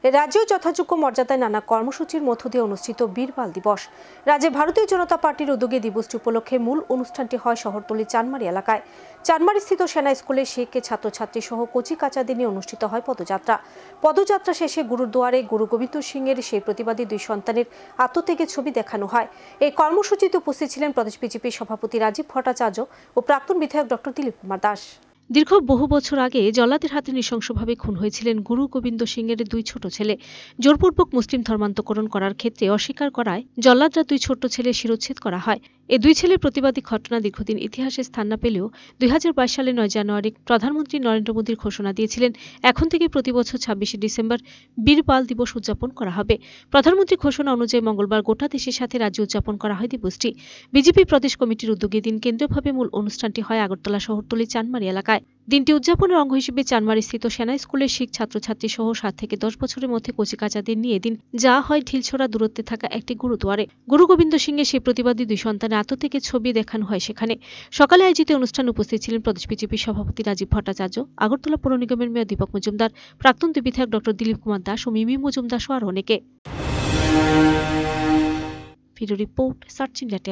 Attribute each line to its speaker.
Speaker 1: রাজ্যেও যথাযোগ্য মর্যাদায় নানা কর্মসূচির মধ্য দিয়ে অনুষ্ঠিত বীরবাল দিবস। রাজ্যে ভারতীয় জনতা পার্টির উদ্যোগে দিবসটি উপলক্ষে মূল অনুষ্ঠানটি হয় শহরতলির চানমারি এলাকায়। চানমারিস্থিত সেনা স্কুলে শিখ ছাত্রছাত্রী সহ কচি কাচাদের নিয়ে অনুষ্ঠিত হয় পদযাত্রা শেষে গুরুদুয়ারে গুরু গোবিন্দ সিংয়ের সেই প্রতিবাদী দুই সন্তানের আত্মত্যাগের ছবি দেখানো হয়। এই কর্মসূচিতে উপস্থিত ছিলেন প্রদেশ বিজেপির সভাপতি রাজীব ভট্টাচার্য ও প্রাক্তন বিধায়ক ডক্টর দিলীপ কুমার দাস। দীর্ঘ বহু বছর আগে জল্লাদের হাতে নৃশংসভাবে খুন হয়েছিলেন গুরু গোবিন্দ সিংয়ের দুই ছোট ছেলে। জোরপূর্বক মুসলিম ধর্মান্তকরণ করার ক্ষেত্রে অস্বীকার করায় জল্লাদরা দুই ছোট ছেলে শিরোচ্ছেদ করা হয়। এই দুই ছেলের প্রতিবাদী ঘটনা দীর্ঘদিন ইতিহাসে স্থান না পেলেও 2022 সালের 9 জানুয়ারি প্রধানমন্ত্রী নরেন্দ্র মোদীর ঘোষণা দিয়েছিলেন এখন থেকে প্রতি বছর 26শে ডিসেম্বর বীরবাল দিবস উদযাপন করা হবে। প্রধানমন্ত্রীর ঘোষণা অনুযায়ী মঙ্গলবার গোটা দেশের সাথে রাজ্যে উদযাপন করা হয় দিবসটি। বিজেপি প্রদেশ কমিটির উদ্যোগে দিন কেন্দ্রীয়ভাবে মূল অনুষ্ঠানটি হয় আগরতলা শহরতলি চানমারি এলাকায়। দিনটি উদযাপনের অঙ্গ হিসেবে চানমারিস্থিত সেনা স্কুলের শিখ ছাত্রছাত্রী সহ 7 থেকে 10 বছরের মধ্যে কচিকাচাদের নিয়ে এদিন যাওয়া হয় ঢিলছোড়া দূরত্বে থাকা একটি গুরুদুয়ারে। গুরু গোবিন্দ সিংয়ের সেই প্রতিবাদী দুই সন্তানের আত্মত্যাগের ছবি দেখানো হয় সেখানে। সকালে আয়োজিত অনুষ্ঠানে উপস্থিত ছিলেন প্রদেশ বিজেপির সভাপতি রাজীব ভট্টাচার্য, আগরতলা পৌর নিগমের মেয়র দীপক মজুমদার, প্রাক্তন বিধায়ক ডক্টর দিলীপ কুমার দাস ও মিমি মজুমদার সহ আরও অনেকে। Video report search India.